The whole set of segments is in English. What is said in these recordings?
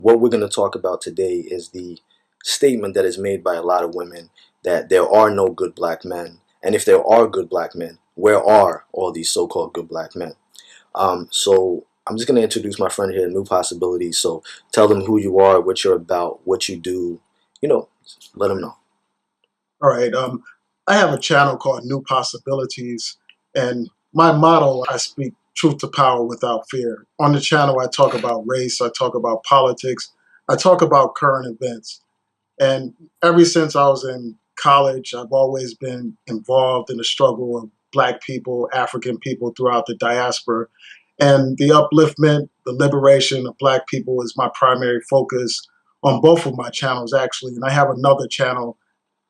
What we're going to talk about today is the statement that is made by a lot of women that there are no good black men. And if there are good black men, where are all these so-called good black men? So I'm just going to introduce my friend here, New Possibilities. So tell them who you are, what you're about, what you do. Let them know. All right. I have a channel called New Possibilities, and my motto, I speak truth to power without fear. On the channel, I talk about race, I talk about politics, I talk about current events. And ever since I was in college, I've always been involved in the struggle of Black people, African people throughout the diaspora. And the upliftment, the liberation of Black people is my primary focus on both of my channels, actually. And I have another channel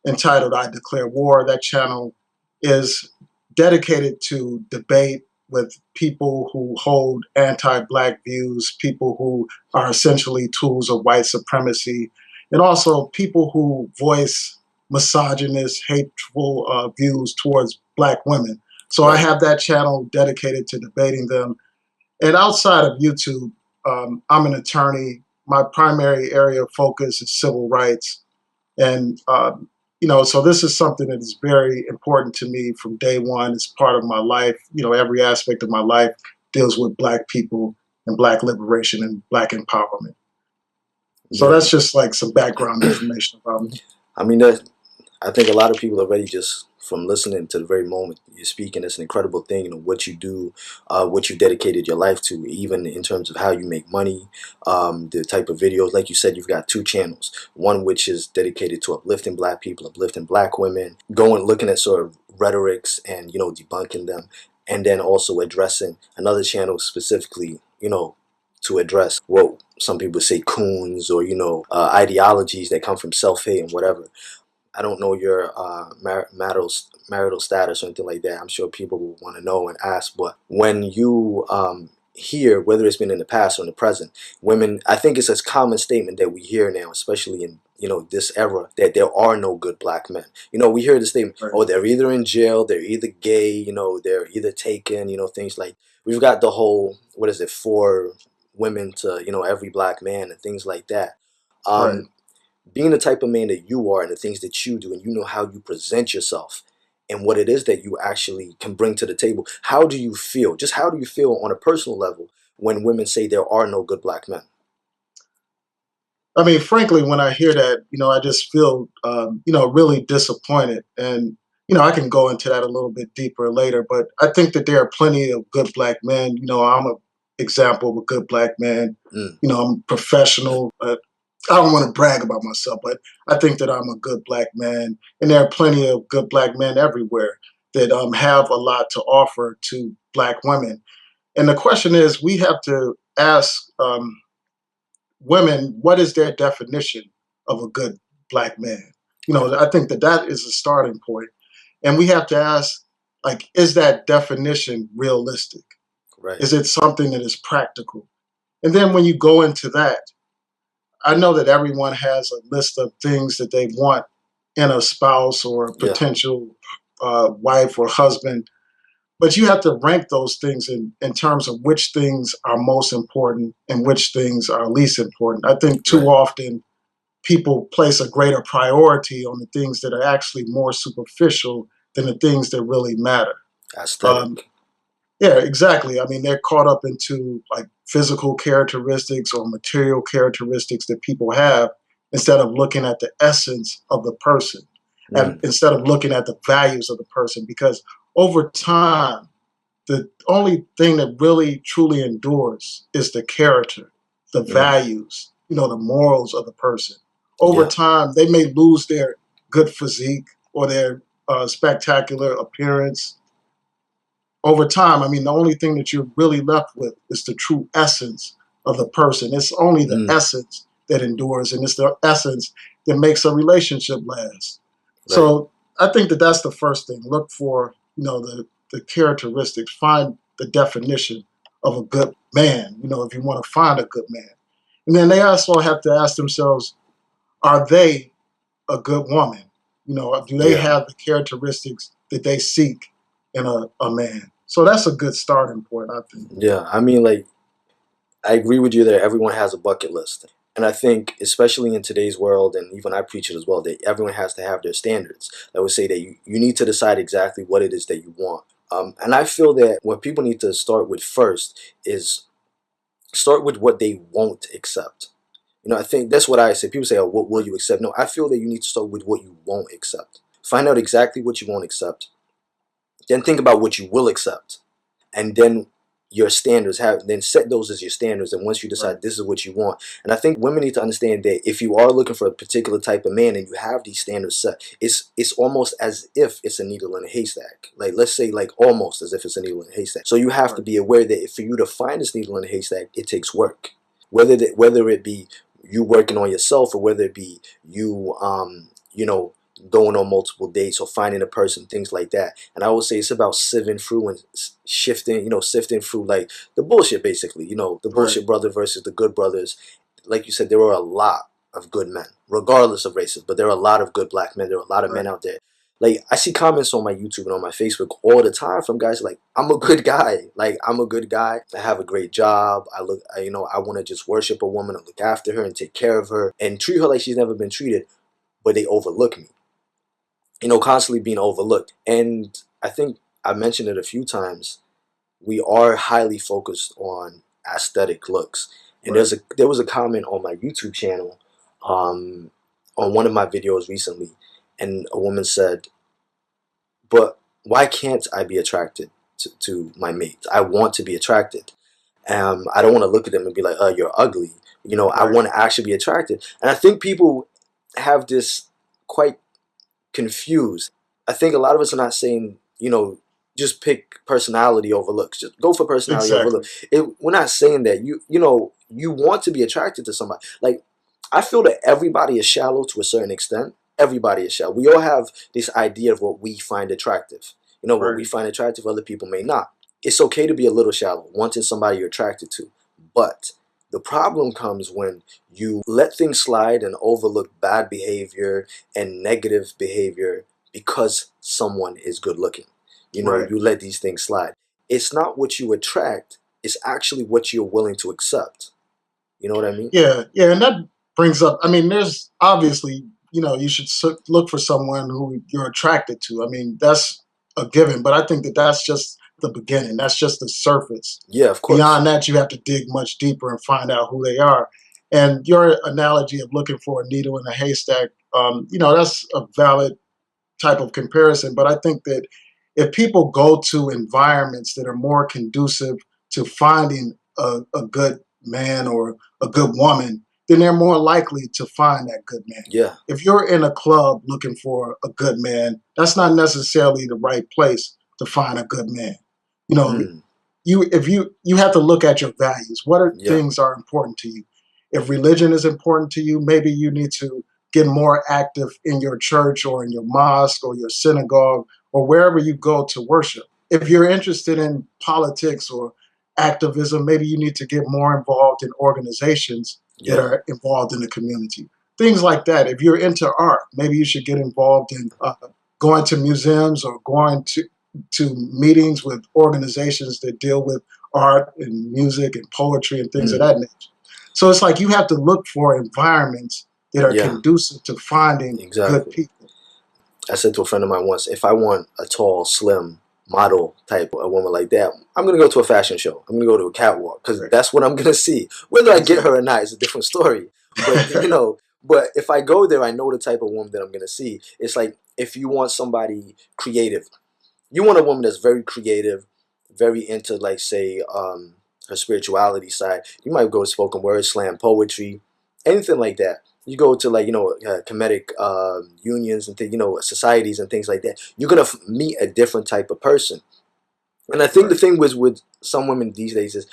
entitled I Declare War. That channel is dedicated to debate with people who hold anti-Black views, people who are essentially tools of white supremacy, and also people who voice misogynist, hateful views towards Black women. So I Right. have that channel dedicated to debating them. And outside of YouTube, I'm an attorney. My primary area of focus is civil rights. And so this is something that is very important to me from day one. It's part of my life. Every aspect of my life deals with Black people and Black liberation and Black empowerment. So Yeah. that's just like some background information about me. I mean, that I think a lot of people already, just from listening to the very moment you're speaking, it's an incredible thing. What you do, what you dedicated your life to, even in terms of how you make money, the type of videos. Like you said, you've got two channels. One which is dedicated to uplifting Black people, uplifting Black women, looking at sort of rhetorics and debunking them, and then also addressing another channel specifically, to address what some people say coons or ideologies that come from self-hate and whatever. I don't know your marital status or anything like that. I'm sure people will want to know and ask. But when you hear, whether it's been in the past or in the present, women, I think it's a common statement that we hear now, especially in this era, that there are no good black men. We hear the statement, Right. oh, they're either in jail, they're either gay, they're either taken, things like. We've got the whole, what is it, for women to every black man and things like that. Right. Um, being the type of man that you are and the things that you do, and how you present yourself and what it is that you actually can bring to the table, how do you feel? Just how do you feel on a personal level when women say there are no good black men? I mean, frankly, when I hear that, I just feel, really disappointed. And, I can go into that a little bit deeper later, but I think that there are plenty of good Black men. I'm an example of a good Black man. Mm, I'm professional. I don't want to brag about myself, but I think that I'm a good Black man. And there are plenty of good Black men everywhere that have a lot to offer to Black women. And the question is, we have to ask, women, what is their definition of a good Black man? I think that that is a starting point. And we have to ask, like, is that definition realistic? right. Is it something that is practical? And then when you go into that, I know that everyone has a list of things that they want in a spouse or a Yeah. potential wife or husband, but you have to rank those things in terms of which things are most important and which things are least important. I think too Right. often people place a greater priority on the things that are actually more superficial than the things that really matter. Um, Aesthetic. yeah, exactly. I mean, they're caught up into like physical characteristics or material characteristics that people have instead of looking at the essence of the person and Mm, instead of looking at the values of the person. Because over time, the only thing that really truly endures is the character, the mm, values, the morals of the person. Over yeah. time, they may lose their good physique or their spectacular appearance. Over time, I mean, the only thing that you're really left with is the true essence of the person. It's only the Mm, essence that endures, and it's the essence that makes a relationship last. right. So I think that that's the first thing. Look for the characteristics. Find the definition of a good man. If you want to find a good man, and then they also have to ask themselves: are they a good woman? Do they Yeah. have the characteristics that they seek in a man? So that's a good starting point, I think. Yeah. I mean, like, I agree with you there. Everyone has a bucket list. And I think, especially in today's world, and even I preach it as well, that everyone has to have their standards. I would say that you need to decide exactly what it is that you want. And I feel that what people need to start with first is start with what they won't accept. I think that's what I say. People say, "Oh, what will you accept?" No, I feel that you need to start with what you won't accept. Find out exactly what you won't accept. Then think about what you will accept, and then your standards have then set those as your standards. And once you Right. decide this is what you want, and I think women need to understand that if you are looking for a particular type of man and you have these standards set, it's almost as if it's a needle in a haystack. Like, let's say, like, almost as if it's a needle in a haystack. So you have to Right. be aware that for you to find this needle in a haystack, it takes work. Whether it be you working on yourself, or whether it be you going on multiple dates or finding a person, things like that. And I would say it's about sieving through and shifting, sifting through, like, the bullshit, basically. The Right. bullshit brother versus the good brothers. Like you said, there are a lot of good men, regardless of races, but there are a lot of good black men. There are a lot of men Right. out there. Like, I see comments on my YouTube and on my Facebook all the time from guys like, "I'm a good guy. Like, I'm a good guy. I have a great job. I want to just worship a woman and look after her and take care of her and treat her like she's never been treated." But they overlook me, constantly being overlooked. And I think I mentioned it a few times. We are highly focused on aesthetic looks. And Right. there was a comment on my YouTube channel, um, on one of my videos recently, and a woman said, "But why can't I be attracted to my mate? I want to be attracted. I don't want to look at them and be like, 'Oh, you're ugly.' I Right. want to actually be attracted." And I think people have this quite confused. I think a lot of us are not saying, just pick personality over looks. Just go for personality over Exactly. look. We're not saying that you want to be attracted to somebody. Like, I feel that everybody is shallow to a certain extent. Everybody is shallow. We all have this idea of what we find attractive. What we Right. find attractive, other people may not. It's okay to be a little shallow, wanting somebody you're attracted to. But the problem comes when you let things slide and overlook bad behavior and negative behavior because someone is good looking. Right. You let these things slide. It's not what you attract, it's actually what you're willing to accept. You know what I mean? Yeah. Yeah. And that brings up, I mean, there's obviously, you should look for someone who you're attracted to. I mean, that's a given, but I think that that's just the beginning. That's just the surface. Yeah, of course. Beyond that, you have to dig much deeper and find out who they are. And your analogy of looking for a needle in a haystack, that's a valid type of comparison. But I think that if people go to environments that are more conducive to finding a good man or a good woman, then they're more likely to find that good man. Yeah. If you're in a club looking for a good man, that's not necessarily the right place to find a good man. You know, Mm, if you have to look at your values. What are yeah. things are important to you? If religion is important to you, maybe you need to get more active in your church or in your mosque or your synagogue or wherever you go to worship. If you're interested in politics or activism, maybe you need to get more involved in organizations that Yeah. are involved in the community. Things like that. If you're into art, maybe you should get involved in going to museums or going to meetings with organizations that deal with art and music and poetry and things of Mm, that nature. So it's like you have to look for environments that are yeah. conducive to finding good Exactly. people. I said to a friend of mine once, if I want a tall, slim model type, a woman like that, I'm gonna go to a fashion show. I'm gonna go to a catwalk because Right. that's what I'm gonna see. Whether I get her Exactly. or not is a different story. But but if I go there, I know the type of woman that I'm gonna see. It's like, if you want somebody creative, you want a woman that's very creative, very into, like, say, her spirituality side. You might go to spoken word, slam poetry, anything like that. You go to, like, comedic unions and societies and things like that. You're gonna meet a different type of person. And I think the Right. thing with some women these days is,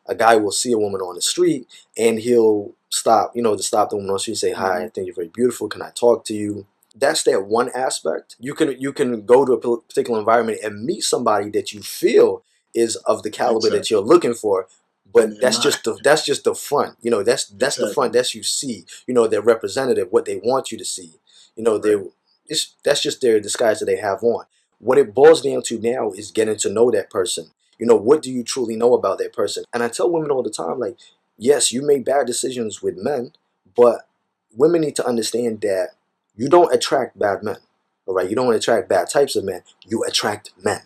a guy will see a woman on the street and he'll stop, to stop the woman on the street and say, "Hi, I Mhm. think you're very beautiful. Can I talk to you?" That's that one aspect. You can go to a particular environment and meet somebody that you feel is of the caliber that you're Exactly. looking for, And but they're not. that's just the front. That's the front. Exactly. That's you see. Their representative, what they want you to see. Right. That's just their disguise that they have on. What it boils down to now is getting to know that person. What do you truly know about that person? And I tell women all the time, like, yes, you make bad decisions with men, but women need to understand that you don't attract bad men. All right, you don't attract bad types of men. You attract men.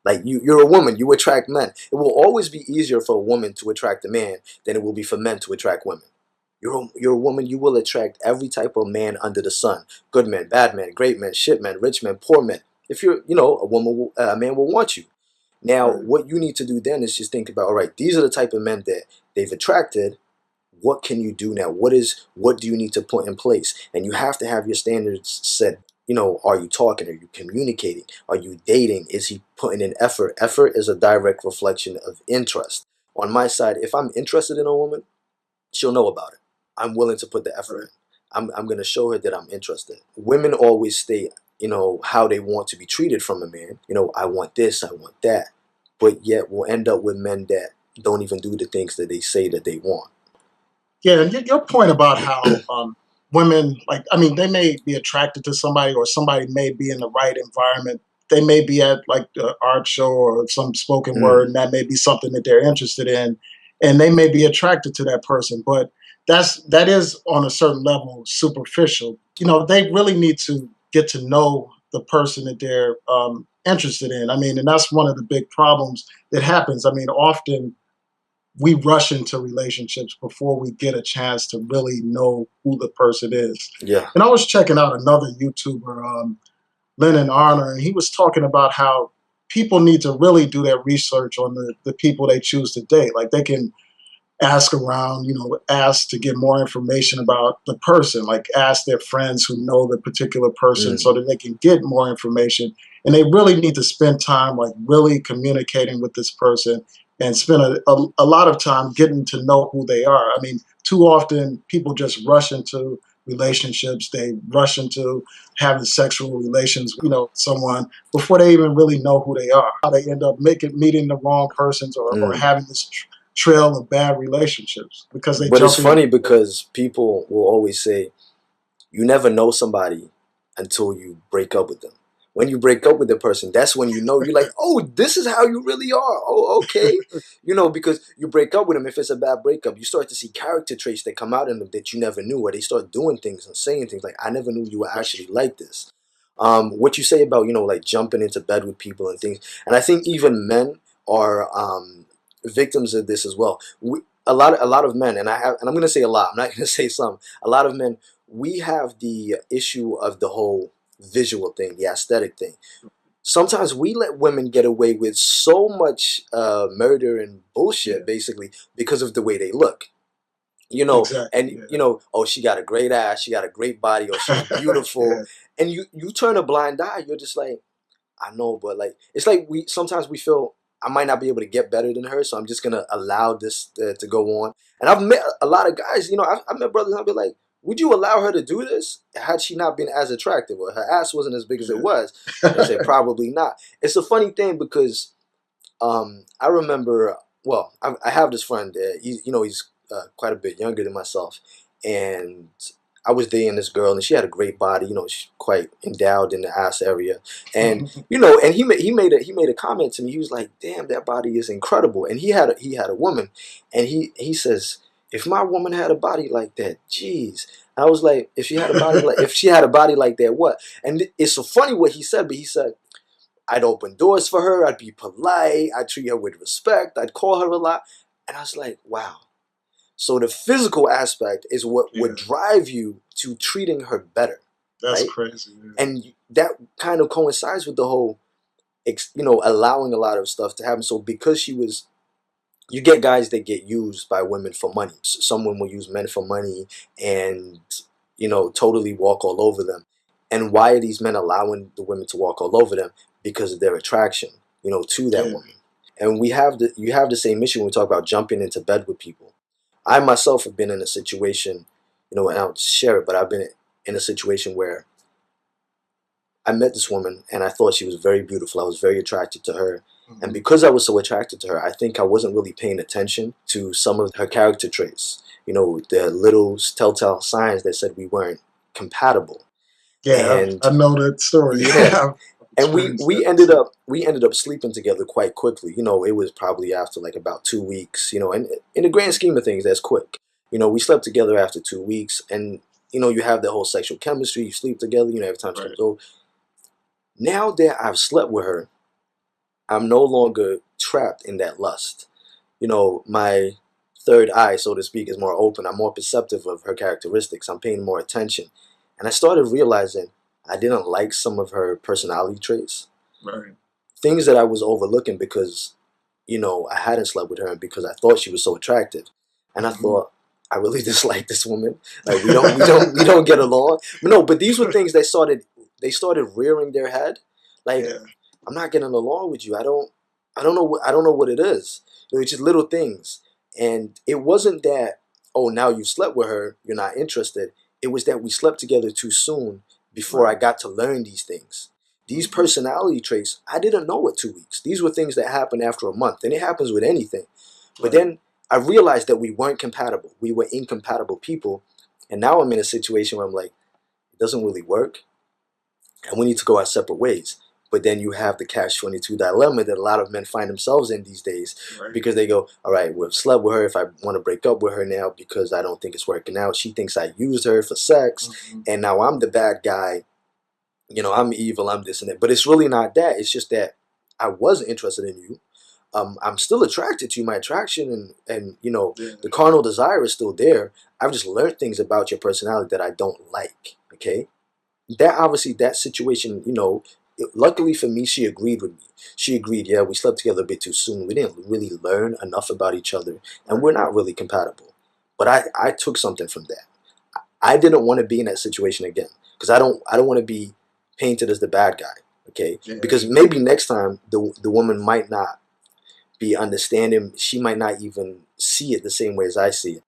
Like you're a woman, you attract men. It will always be easier for a woman to attract a man than it will be for men to attract women. You're a woman, you will attract every type of man under the sun. Good men, bad men, great men, shit men, rich men, poor men. If you're, a woman, a man will want you. Now, Right. what you need to do then is just think about, all right, these are the type of men that they've attracted. What can you do now? What do you need to put in place? And you have to have your standards set. Are you talking? Are you communicating? Are you dating? Is he putting in effort? Effort is a direct reflection of interest. On my side, if I'm interested in a woman, she'll know about it. I'm willing to put the effort in. Right. I'm going to show her that I'm interested. Women always state, how they want to be treated from a man. I want this, I want that. But yet we'll end up with men that don't even do the things that they say that they want. Yeah, and your point about how women, like, I mean, they may be attracted to somebody, or somebody may be in the right environment. They may be at like the art show or some spoken Mm, word, and that may be something that they're interested in, and they may be attracted to that person. But that is on a certain level superficial. They really need to get to know the person that they're interested in. I mean, and that's one of the big problems that happens. I mean, often we rush into relationships before we get a chance to really know who the person is. yeah. And I was checking out another YouTuber, Lennon Arner, and he was talking about how people need to really do their research on the people they choose to date. Like they can ask around, ask to get more information about the person, like ask their friends who know the particular person Mm. so that they can get more information. And they really need to spend time like really communicating with this person and spend a lot of time getting to know who they are. I mean, too often people just rush into relationships, they rush into having sexual relations, someone before they even really know who they are. How they end up meeting the wrong persons, or Mm. having this trail of bad relationships because they But it's jump in. funny because people will always say you never know somebody until you break up with them. When you break up with the person, that's when you're like, oh, this is how you really are. Oh, okay. Because you break up with them. If it's a bad breakup, you start to see character traits that come out in them that you never knew, or they start doing things and saying things like, I never knew you were That's actually true. like this. What you say about, like jumping into bed with people and things. And I think even men are victims of this as well. A lot of men, and I'm gonna say a lot. I'm not gonna say some. A lot of men, we have the issue of the whole visual thing, the aesthetic thing. Sometimes we let women get away with so much murder and bullshit, Yeah, basically, because of the way they look. exactly. And Yeah, oh, she got a great ass, she got a great body, or she's beautiful, yeah, and you turn a blind eye. You're just like, I know, but like it's like we sometimes we feel I might not be able to get better than her, so I'm just gonna allow this to go on. And I've met a lot of guys. I've met brothers. And I'll be like, would you allow her to do this had she not been as attractive, or her ass wasn't as big as it was? They say yeah. probably not. It's a funny thing because I remember. Well, I have this friend. He's quite a bit younger than myself, and I was dating this girl, and she had a great body. She's quite endowed in the ass area, and and he made a comment to me. He was like, "Damn, that body is incredible." And he had a woman, and he says, "If my woman had a body like that, jeez." I was like, if she had a body like that, what? And it's so funny what he said, but he said, I'd open doors for her. I'd be polite. I'd treat her with respect. I'd call her a lot. And I was like, wow. So the physical aspect is what would Yeah, drive you to treating her better, that's right? crazy. Yeah. And that kind of coincides with the whole, allowing a lot of stuff to happen. So because you get guys that get used by women for money. Some women will use men for money and, totally walk all over them. And why are these men allowing the women to walk all over them? Because of their attraction, to that Yeah. woman. And you have the same issue when we talk about jumping into bed with people. I myself have been in a situation, and I don't share it, but I've been in a situation where I met this woman and I thought she was very beautiful. I was very attracted to her. And Mhm. because I was so attracted to her, I think I wasn't really paying attention to some of her character traits. The little telltale signs that said we weren't compatible. Yeah, And I know that story. yeah, And experience that too. we ended up sleeping together quite quickly. You know, it was probably after like about 2 weeks. You know, and in the grand scheme of things, that's quick. You know, we slept together after 2 weeks, and you know, you have the whole sexual chemistry. You sleep together. You know, every time she Right. comes over. Now that I've slept with her, I'm no longer trapped in that lust. You know, my third eye, so to speak, is more open. I'm more perceptive of her characteristics. I'm paying more attention. And I started realizing I didn't like some of her personality traits, Right. things that I was overlooking because, you know, I hadn't slept with her and because I thought she was so attractive. And I Hmm. thought, I really dislike this woman. Like we don't get along. But no, but these were things that started rearing their head. Like, Yeah. I'm not getting along with you. I don't know what it is. You know, it's just little things. And it wasn't that, oh, now you slept with her, you're not interested. It was that we slept together too soon before I Right. got to learn these things. These Hmm. personality traits, I didn't know at 2 weeks. These were things that happen after a month, and it happens with anything. But Right. then I realized that we weren't compatible. We were incompatible people. And now I'm in a situation where I'm like, it doesn't really work, and we need to go our separate ways. But then you have the catch 22 dilemma that a lot of men find themselves in these days, Right. because they go, all right, we've slept with her. If I want to break up with her now because I don't think it's working out, she thinks I used her for sex, Hmm. and now I'm the bad guy. You know, I'm evil, I'm this and that. But it's really not that. It's just that I wasn't interested in you. I'm still attracted to you. My attraction and you know, Yeah. the carnal desire is still there. I've just learned things about your personality that I don't like. Okay, that obviously that situation, you know, luckily for me, she agreed with me. She agreed, yeah, we slept together a bit too soon. We didn't really learn enough about each other, and Right. we're not really compatible. But I took something from that. I didn't want to be in that situation again, because I don't want to be painted as the bad guy. Okay, Yeah. because maybe next time the woman might not be understanding. She might not even see it the same way as I see it.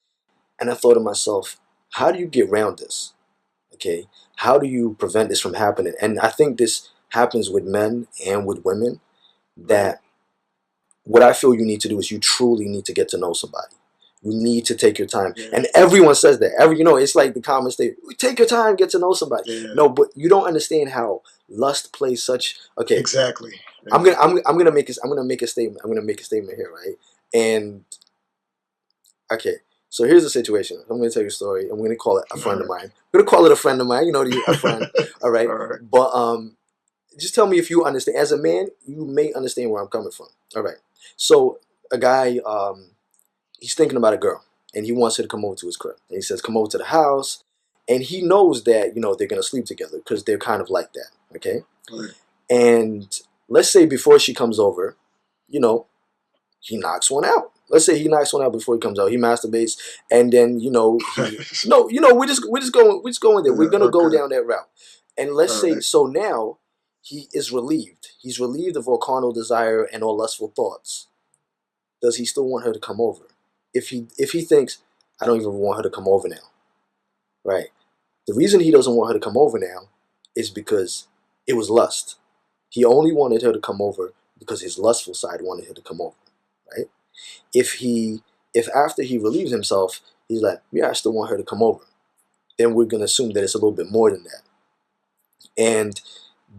And I thought to myself, how do you get around this? Okay, how do you prevent this from happening? And I think this happens with men and with women, Right. that what I feel you need to do is you truly need to get to know somebody. You need to take your time. Yeah. And everyone says that. You know, it's like the common statement, take your time, get to know somebody. Yeah. No, but you don't understand how lust plays such, okay, Exactly. I'm Yeah. gonna I'm gonna make this I'm gonna make a statement. I'm gonna make a statement here, right? And okay, so here's the situation. I'm going to tell you a story. I'm going to call it a All friend of right. mine. I'm going to call it a friend of mine. You know, a friend. All right. All right. But just tell me if you understand. As a man, you may understand where I'm coming from. All right. So a guy, he's thinking about a girl, and he wants her to come over to his crib. And he says, "Come over to the house," and he knows that, you know, they're going to sleep together because they're kind of like that. Okay. Right. And let's say before she comes over, you know, he knocks one out. Let's say he knocks one out before he comes out. He masturbates, and then, you know, he no, you know, we're just going there. We're gonna go Okay. down that route. And let's All say, right. so now he is relieved. He's relieved of all carnal desire and all lustful thoughts. Does he still want her to come over? If he thinks, I don't even want her to come over now, right? The reason he doesn't want her to come over now is because it was lust. He only wanted her to come over because his lustful side wanted her to come over, right? if he if after he relieves himself, he's like, yeah, I still want her to come over, then we're gonna assume that it's a little bit more than that. And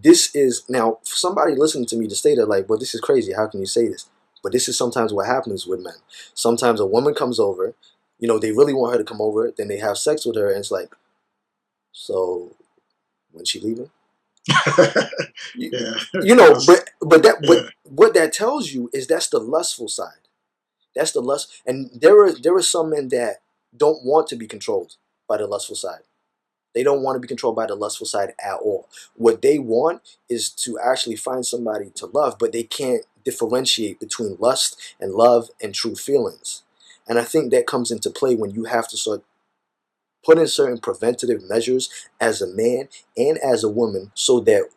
this is, now for somebody listening to me to say that, like, well, this is crazy, how can you say this? But this is sometimes what happens with men. Sometimes a woman comes over, you know, they really want her to come over, then they have sex with her, and it's like, so when she leaving? you, Yeah. you know, That's, but yeah. what that tells you is that's the lustful side. That's the lust. And there are some men that don't want to be controlled by the lustful side. They don't want to be controlled by the lustful side at all. What they want is to actually find somebody to love, but they can't differentiate between lust and love and true feelings. And I think that comes into play when you have to start putting certain preventative measures as a man and as a woman, so that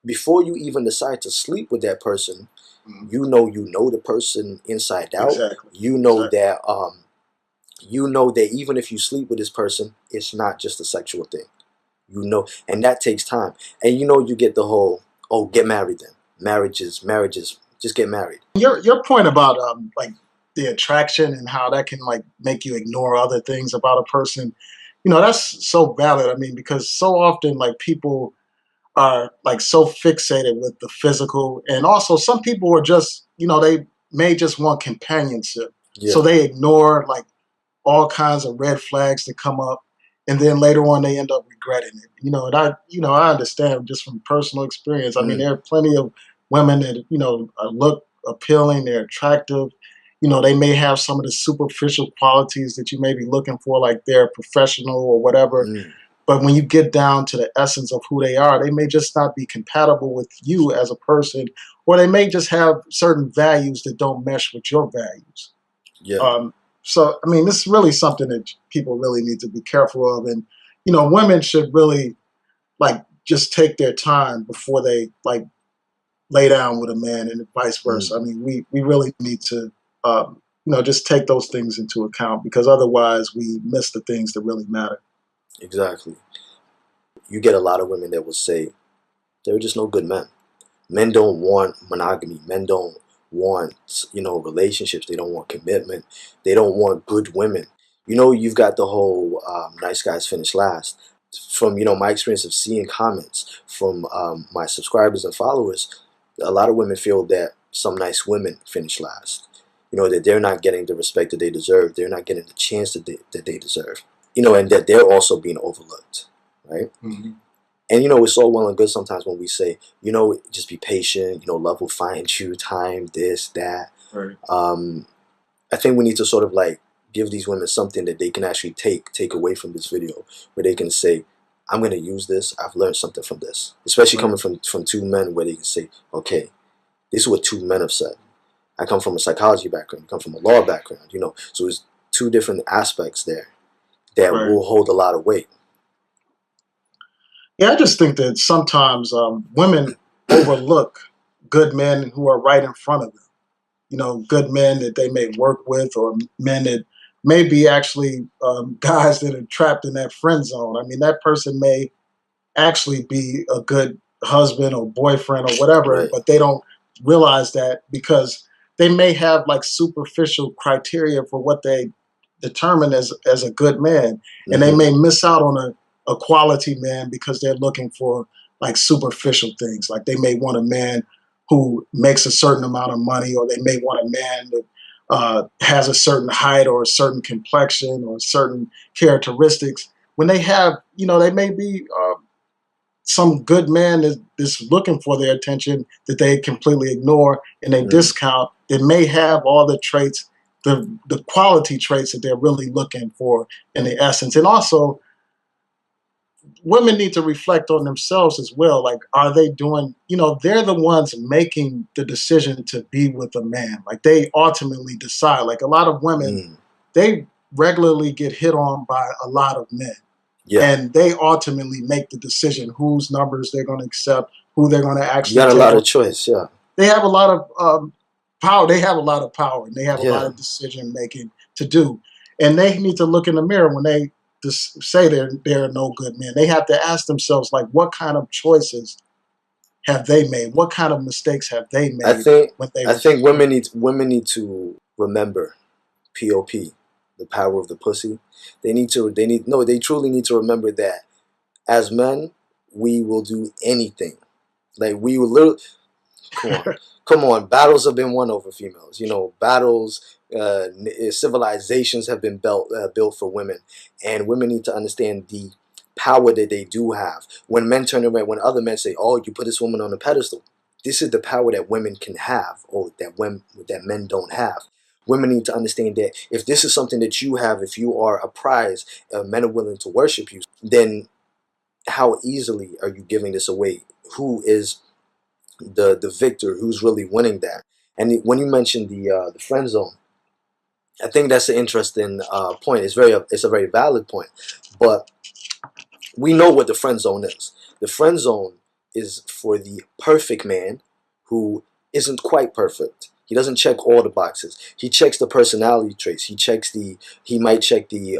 before you even decide to sleep with that person, Mhm. you know the person inside out. Exactly. You know Exactly. that even if you sleep with this person, it's not just a sexual thing. And that takes time. And you get the whole, oh, get married then. Marriages, just get married. Your point about like the attraction and how that can like make you ignore other things about a person, that's so valid. I mean, because so often like people are like so fixated with the physical, and also some people are just, they may just want companionship, so Yeah. they ignore like all kinds of red flags that come up, and then later on they end up regretting it. And I understand just from personal experience. I mean, Mm. there are plenty of women that look appealing, they're attractive. They may have some of the superficial qualities that you may be looking for, like they're professional or whatever. Mm. But when you get down to the essence of who they are, they may just not be compatible with you as a person, or they may just have certain values that don't mesh with your values. Yeah. Um, so, I mean, this is really something that people really need to be careful of. And, women should really like just take their time before they like lay down with a man, and vice versa. Mm. I mean, we really need to, just take those things into account, because otherwise we miss the things that really matter. Exactly. You get a lot of women that will say there are just no good men. Men don't want monogamy. Men don't want, relationships. They don't want commitment. They don't want good women. You've got the whole nice guys finish last. From, my experience of seeing comments from my subscribers and followers, a lot of women feel that some nice women finish last. That they're not getting the respect that they deserve. They're not getting the chance that they deserve. And that they're also being overlooked, right? Mm-hmm. And it's all well and good sometimes when we say, just be patient, love will find you, time, this, that. Right. I think we need to sort of like give these women something that they can actually take away from this video, where they can say, I'm gonna use this, I've learned something from this. Especially Right. coming from two men, where they can say, okay, this is what two men have said. I come from a psychology background, you come from a law background, so there's two different aspects there that Right. will hold a lot of weight. Yeah, I just think that sometimes women overlook good men who are right in front of them. Good men that they may work with, or men that may be actually guys that are trapped in that friend zone. I mean, that person may actually be a good husband or boyfriend or whatever, Right. but they don't realize that, because they may have like superficial criteria for what they determine as a good man, and they Mm-hmm. may miss out on a quality man because they're looking for like superficial things. Like they may want a man who makes a certain amount of money, or they may want a man that has a certain height or a certain complexion or certain characteristics. When they have, they may be some good man is looking for their attention that they completely ignore and they Mm. discount, that may have all the traits, the quality traits that they're really looking for in the essence. And also, women need to reflect on themselves as well. Like, are they doing, they're the ones making the decision to be with a man. Like, they ultimately decide. Like, a lot of women, Mm. they regularly get hit on by a lot of men, Yeah. and they ultimately make the decision whose numbers they're going to accept, who they're going to You actually got a take lot on. of choice, yeah. They have a lot of power. They have a lot of power, and they have a lot Yeah. of decision making to do. And they need to look in the mirror when they just say there are no good men. They have to ask themselves, like, what kind of choices have they made? What kind of mistakes have they I made think when they I were? think women need to remember POP, the power of the pussy. They truly need to remember that as men, we will do anything. Like we will literally come on. Come on, battles have been won over females. Battles, civilizations have been built for women, and women need to understand the power that they do have. When men turn around, when other men say, "Oh, you put this woman on a pedestal," this is the power that women can have, or that men don't have. Women need to understand that if this is something that you have, if you are a prize, men are willing to worship you. Then how easily are you giving this away? Who is the victor, who's really winning that? And when you mentioned the friend zone, I think that's an interesting point. It's a very valid point, but we know what the friend zone is. The friend zone is for the perfect man who isn't quite perfect. He doesn't check all the boxes. He checks the personality traits. He might check the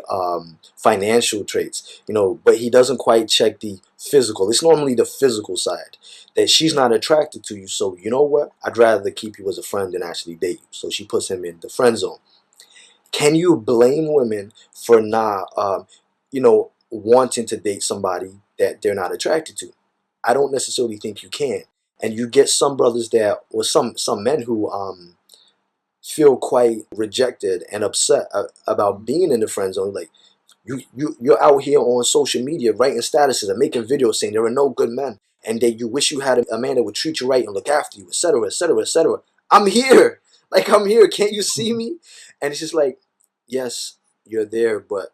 financial traits, but he doesn't quite check the physical. It's normally the physical side that she's not attracted to you. So you know what? I'd rather keep you as a friend than actually date you. So she puts him in the friend zone. Can you blame women for not, wanting to date somebody that they're not attracted to? I don't necessarily think you can. And you get some brothers that, or some men who feel quite rejected and upset about being in the friend zone. Like, you're out here on social media writing statuses and making videos saying there are no good men, and that you wish you had a man that would treat you right and look after you, etc., etc., etc. I'm here, like I'm here. Can't you see me? And it's just like, yes, you're there, but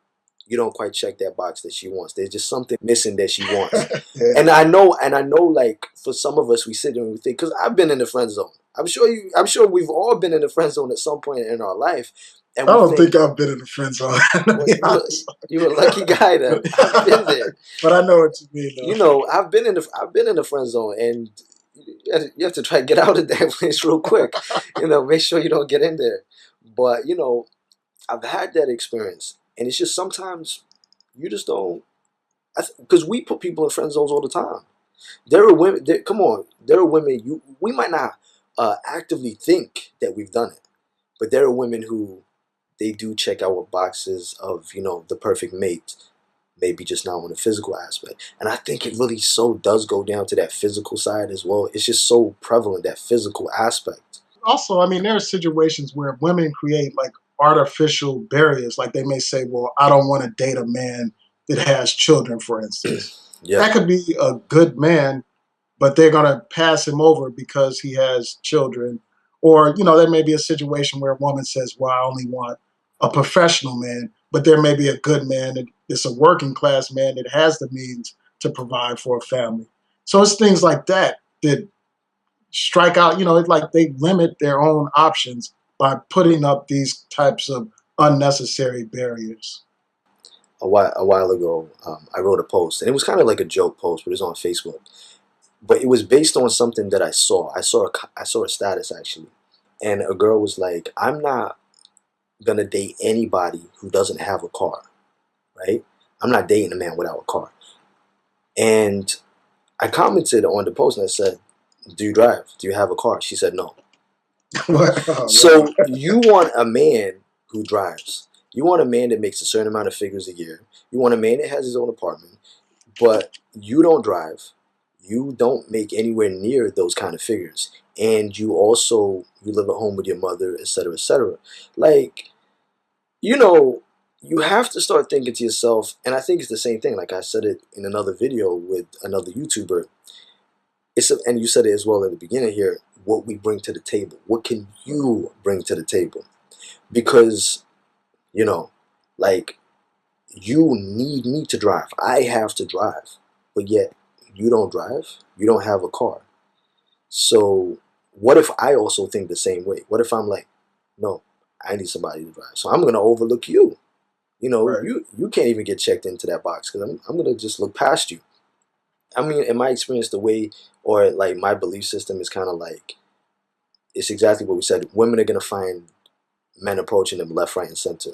you don't quite check that box that she wants. There's just something missing that she wants. Yeah. And I know, like for some of us, we sit there and we think, because I've been in the friend zone. I'm sure we've all been in the friend zone at some point in our life, and I we don't think, think I've been in the friend zone, to well, be honest. you're a lucky guy then. I've been there. But I know what you mean, though. I've been in the friend zone, and you have to try to get out of that place real quick. Make sure you don't get in there. But I've had that experience, and it's just sometimes you just don't. Because we put people in friend zones all the time. There are women. Come on, there are women. We might not actively think that we've done it, but there are women who they do check our boxes of the perfect mate, maybe just not on the physical aspect. And I think it really so does go down to that physical side as well. It's just so prevalent, that physical aspect. Also, I mean, there are situations where women create like artificial barriers. Like they may say, well, I don't want to date a man that has children, for instance. Yeah, That could be a good man, but they're going to pass him over because he has children. Or, there may be a situation where a woman says, well, I only want a professional man, but there may be a good man that is a working class man that has the means to provide for a family. So it's things like that that strike out. It's like they limit their own options by putting up these types of unnecessary barriers. a while ago, I wrote a post, and it was kind of like a joke post, but it was on Facebook. But it was based on something that I saw. I saw a status actually, and a girl was like, "I'm not gonna date anybody who doesn't have a car, right? I'm not dating a man without a car." And I commented on the post and I said, "Do you drive? Do you have a car?" She said no. Oh, wow. So you want a man who drives. You want a man that makes a certain amount of figures a year. You want a man that has his own apartment, but you don't drive. You don't make anywhere near those kind of figures. And you live at home with your mother, etc., etc. Like, you know, you have to start thinking to yourself, and I think it's the same thing. Like I said it in another video with another YouTuber. And you said it as well in the beginning here. What we bring to the table. What can you bring to the table? Because you know, like you need me to drive. I have to drive, but yet you don't drive. You don't have a car. So what if I also think the same way? What if I'm like, no, I need somebody to drive. So I'm gonna overlook you. Right. You can't even get checked into that box because I'm gonna just look past you. I mean, in my experience, the way or like my belief system is kind of like it's exactly what we said. Women are gonna find men approaching them left, right, and center.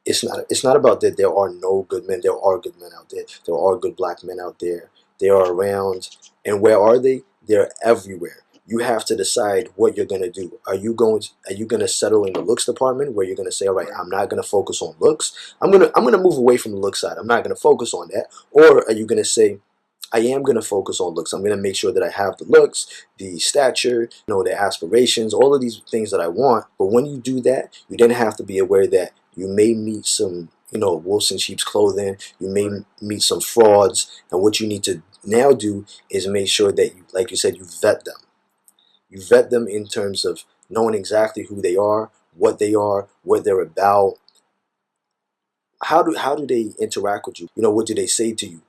It's not about that there are no good men. There are good men out there. There are good black men out there. They are around. And where are they? They're everywhere. You have to decide what you're gonna do. Are you gonna settle in the looks department where you're gonna say, all right, Right. I'm not gonna focus on looks. I'm gonna move away from the look side. I'm not gonna focus on that. Or are you gonna say, I am going to focus on looks. I'm going to make sure that I have the looks, the stature, the aspirations, all of these things that I want. But when you do that, you then have to be aware that you may meet some, wolves in sheep's clothing. You may Right. meet some frauds. And what you need to now do is make sure that, you, like you said, you vet them. You vet them in terms of knowing exactly who they are, what they're about. How do they interact with you? What do they say to you?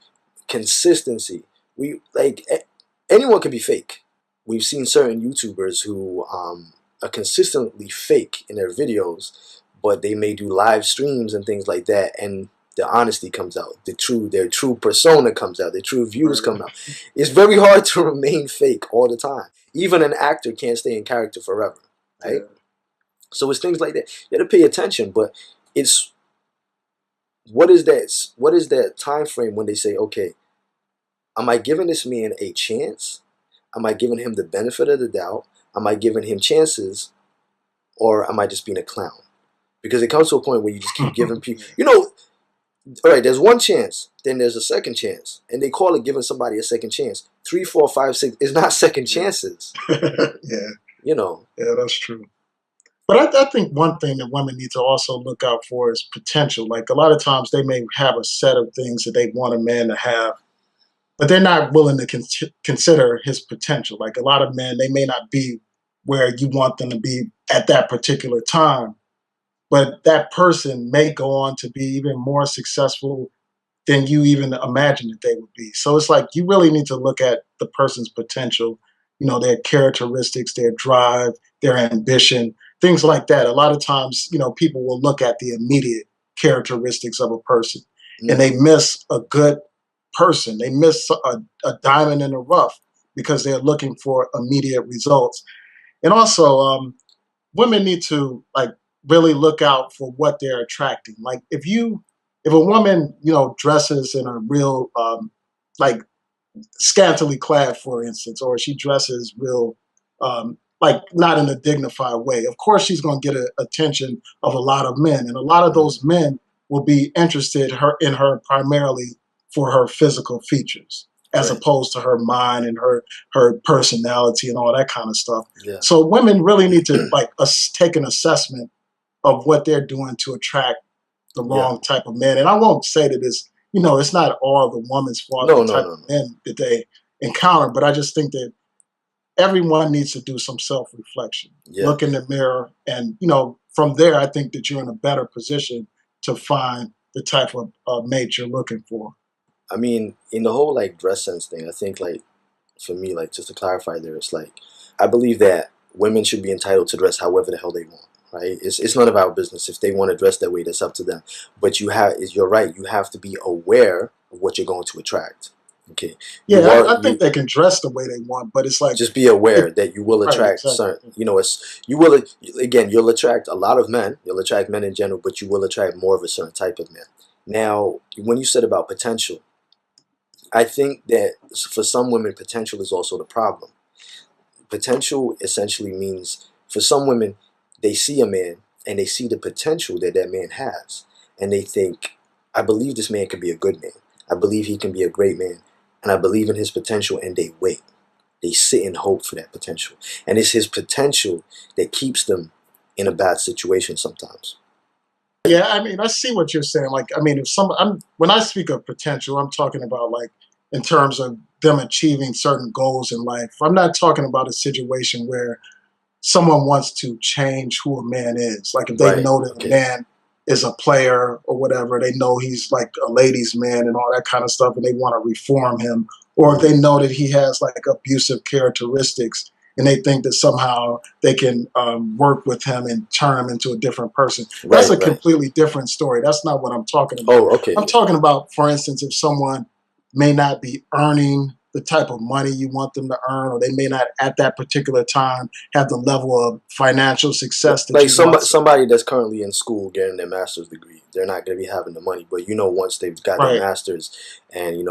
Consistency. We like anyone can be fake. We've seen certain YouTubers who are consistently fake in their videos, but they may do live streams and things like that, and the honesty comes out. Their true persona comes out. Their true views Right. come out. It's very hard to remain fake all the time. Even an actor can't stay in character forever, right? Yeah. So it's things like that. You got to pay attention, but it's what is that time frame when they say, okay, am I giving this man a chance? Am I giving him the benefit of the doubt? Am I giving him chances? Or am I just being a clown? Because it comes to a point where you just keep giving people, Yeah. All right, there's one chance, then there's a second chance, and they call it giving somebody a second chance. Three, four, five, six is not second Yeah. chances. Yeah, You know. yeah, that's true. But I think one thing that women need to also look out for is potential. Like a lot of times they may have a set of things that they want a man to have, but they're not willing to consider his potential. Like a lot of men, they may not be where you want them to be at that particular time, but that person may go on to be even more successful than you even imagine that they would be. So it's like you really need to look at the person's potential, their characteristics, their drive, their ambition, things like that. A lot of times, people will look at the immediate characteristics of a person and Mm. they miss a good person. They miss a diamond in the rough because they're looking for immediate results. And also, women need to like really look out for what they're attracting. Like if a woman dresses in a real like scantily clad, for instance, or she dresses real like not in a dignified way, of course she's going to get attention of a lot of men, and a lot of Mm. those men will be interested in her primarily for her physical features as Right. opposed to her mind and her personality and all that kind of stuff. Yeah. So women really need to like take an assessment of what they're doing to attract the Yeah. wrong type of men. And I won't say that it's not all the woman's fault, No. the No. type No. of No. men that they encounter, but I just think that everyone needs to do some self-reflection, Yeah. look in the mirror, and from there, I think that you're in a better position to find the type of mate you're looking for. I mean, in the whole like dress sense thing, I think like for me, like just to clarify there, it's like I believe that women should be entitled to dress however the hell they want. Right? It's none of our business. If they want to dress that way, that's up to them. But you're right. You have to be aware of what you're going to attract. Okay. You Yeah, are I think you they can dress the way they want, but it's like just be it. aware that you will Right, attract exactly. certain. It's you will again. You'll attract a lot of men. You'll attract men in general, but you will attract more of a certain type of man. Now, when you said about potential, I think that for some women, potential is also the problem. Potential essentially means for some women, they see a man and they see the potential that that man has, and they think, I believe this man can be a good man. I believe he can be a great man, and I believe in his potential, and they wait. They sit and hope for that potential. And it's his potential that keeps them in a bad situation sometimes. Yeah, I mean, I see what you're saying. Like, I mean, when I speak of potential, I'm talking about like in terms of them achieving certain goals in life. I'm not talking about a situation where someone wants to change who a man is. Like if they Right. know that a Okay. man is a player or whatever, they know he's like a ladies' man and all that kind of stuff, and they want to reform him. Or if Mm. they know that he has like abusive characteristics and they think that somehow they can work with him and turn him into a different person. That's Right. a Right. completely different story. That's not what I'm talking about. Oh. Okay. I'm Yeah. talking about, for instance, if someone may not be earning the type of money you want them to earn, or they may not at that particular time have the level of financial success that Like you want. somebody that's currently in school getting their master's degree, they're not going to be having the money. But once they've got their Right, master's, and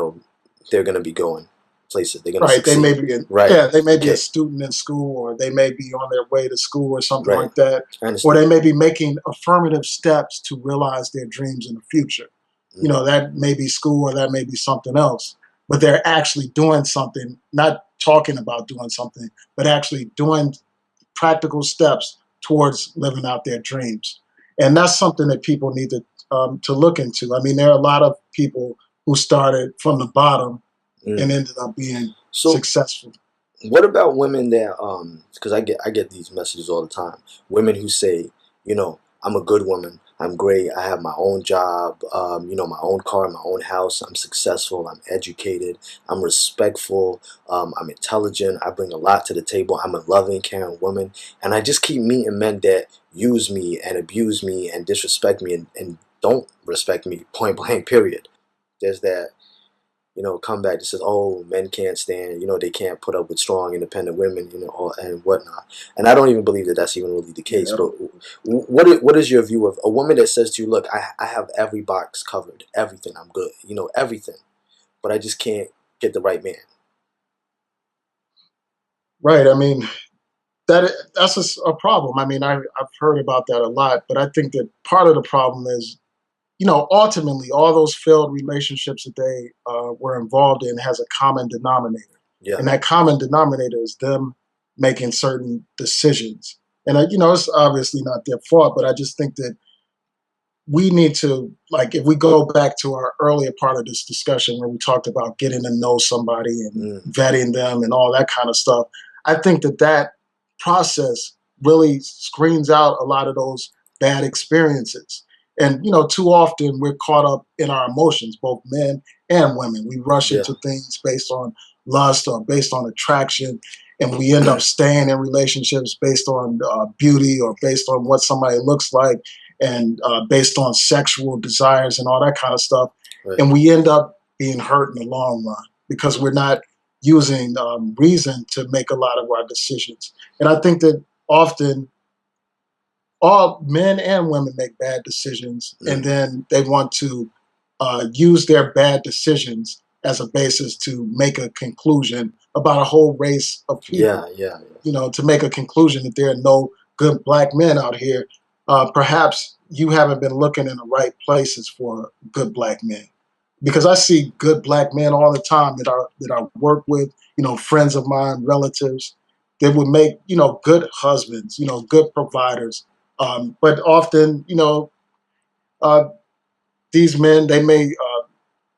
they're going to be going places. They're going to right. They may succeed. be, Right. yeah, they may be a Okay. student in school, or they may be on their way to school, or something Right. like that, I or understand. they may be making affirmative steps to realize their dreams in the future. Mm. That may be school, or that may be something else, but they're actually doing something, not talking about doing something, but actually doing practical steps towards living out their dreams. And that's something that people need to look into. I mean, there are a lot of people who started from the bottom Mm. and ended up being So successful. what about women that because I get these messages all the time. Women who say, I'm a good woman. I'm great. I have my own job, my own car, my own house. I'm successful. I'm educated. I'm respectful. I'm intelligent. I bring a lot to the table. I'm a loving, caring woman. And I just keep meeting men that use me and abuse me and disrespect me and don't respect me, point blank, period. There's that comeback that says, "Oh, men can't stand, they can't put up with strong, independent women, and whatnot." And I don't even believe that that's even really the case. Yeah, But what is your view of a woman that says to you, "Look, I have every box covered, everything, I'm good, everything, but I just can't get the right man." right. I mean, that's a problem. I mean, I've heard about that a lot, but I think that part of the problem is ultimately, all those failed relationships that they were involved in has a common denominator, Yeah. and that common denominator is them making certain decisions. And it's obviously not their fault, but I just think that we need to, like, if we go back to our earlier part of this discussion where we talked about getting to know somebody and Mm. vetting them and all that kind of stuff, I think that that process really screens out a lot of those bad experiences. And too often we're caught up in our emotions, both men and women. We rush Yeah. into things based on lust or based on attraction, and we end up staying in relationships based on beauty or based on what somebody looks like, and based on sexual desires and all that kind of stuff. Right. And we end up being hurt in the long run because we're not using reason to make a lot of our decisions. And I think that often all men and women make bad decisions, and Mm. then they want to use their bad decisions as a basis to make a conclusion about a whole race of Yeah. people. Yeah. To make a conclusion that there are no good black men out here. Perhaps you haven't been looking in the right places for good black men, because I see good black men all the time that I work with, friends of mine, relatives, that would make good husbands, good providers. But often, uh, these men, they may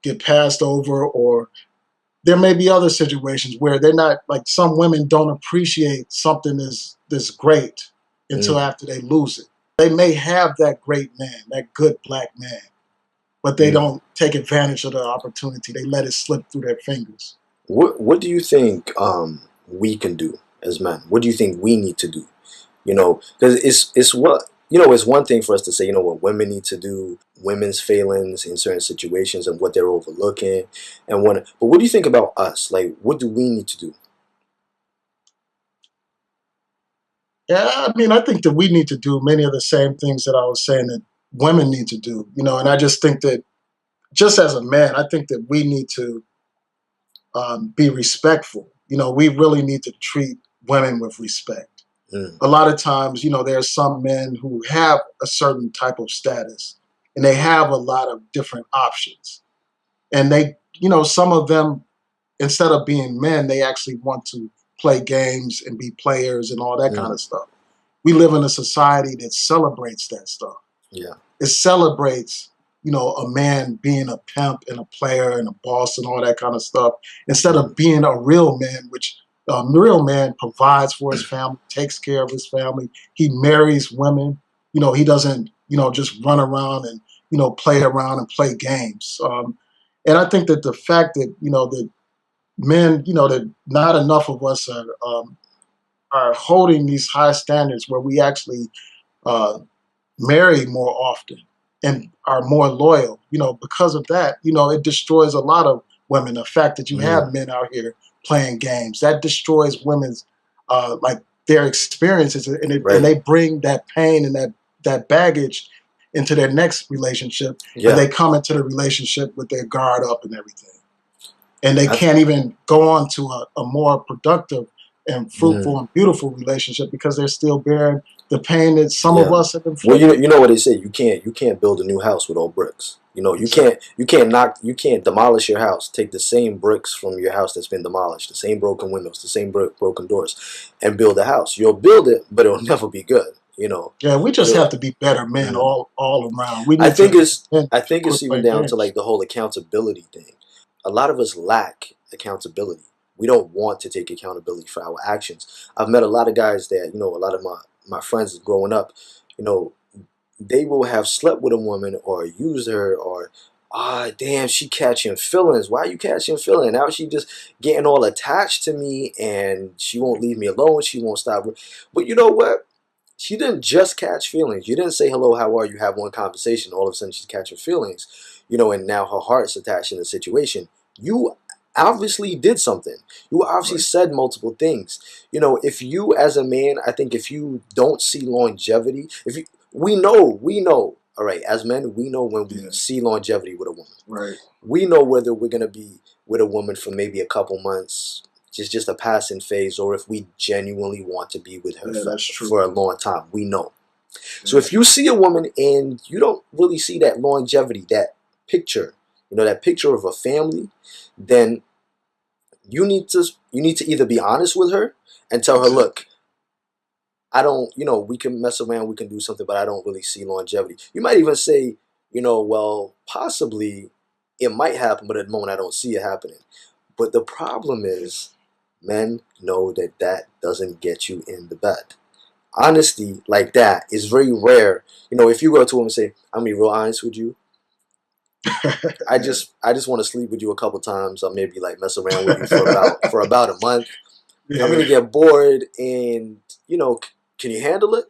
get passed over, or there may be other situations where they're not, like, some women don't appreciate something that's great until Mm. after they lose it. They may have that great man, that good black man, but they Mm. don't take advantage of the opportunity. They let it slip through their fingers. What do you think we can do as men? What do you think we need to do? Because it's what it's one thing for us to say what women need to do, women's failings in certain situations and what they're overlooking, but what do you think about us? Like, what do we need to do? Yeah, I mean, I think that we need to do many of the same things that I was saying that women need to do, and I just think that, just as a man, I think that we need to be respectful. We really need to treat women with respect. Mm. A lot of times, there are some men who have a certain type of status, and they have a lot of different options. And some of them, instead of being men, they actually want to play games and be players and all that kind Mm. of stuff. We live in a society that celebrates that stuff. Yeah. It celebrates, a man being a pimp and a player and a boss and all that kind of stuff, instead Mm. of being a real man, which a real man provides for his family, takes care of his family. He marries women. He doesn't, just run around and, play around and play games. And I think that the fact that, that men, that not enough of us are holding these high standards where we actually uh, marry more often and are more loyal. Because of that, it destroys a lot of women. The fact that you Mm. have men out here playing games, that destroys women's like their experiences, and Right. they bring that pain and that baggage into their next relationship, and Yeah. they come into the relationship with their guard up and everything, and they I th- can't even go on to a more productive and mm. fruitful and beautiful relationship because they're still bearing the pain that some of Yeah. us have Well, inflicted. you know what they say. You can't build a new house with old bricks. You Exactly. can't demolish your house. Take the same bricks from your house that's been demolished, the same broken windows, the same broken doors, and build a house. You'll build it, but it'll never be good. Yeah, we just It'll. have to be better men Mm. all around. We I need think to it's men I think quit it's even playing down to games. like the whole accountability thing. A lot of us lack accountability. We don't want to take accountability for our actions. I've met a lot of guys that a lot of my friends growing up, you know, they will have slept with a woman or used her or damn, she catching feelings. Why are you catching feelings? Now she just getting all attached to me and she won't leave me alone. She won't stop. But you know what? She didn't just catch feelings. You didn't say hello, how are you, have one conversation, all of a sudden she's catching feelings, and now her heart's attached in the situation. You obviously did something. You obviously Right. said multiple things. If you as a man, I think if you don't see longevity, if you we know, all right, as men, we know when we Yeah. see longevity with a woman. Right. We know whether we're gonna be with a woman for maybe a couple months, just a passing phase, or if we genuinely want to be with her Yeah, for, that's true. for a long time. We know. So if you see a woman and you don't really see that longevity, that picture, that picture of a family, then you need to either be honest with her and tell her, Exactly. look, I don't, we can mess around, we can do something, but I don't really see longevity. You might even say, well, possibly it might happen, but at the moment I don't see it happening. But the problem is, men know that that doesn't get you in the bed. Honesty like that is very rare. If you go to him and say, "I'm gonna be real honest with you. I Yeah. just I just want to sleep with you a couple times. Or maybe like mess around with you for about a month. I'm Yeah. gonna get bored, and can you handle it?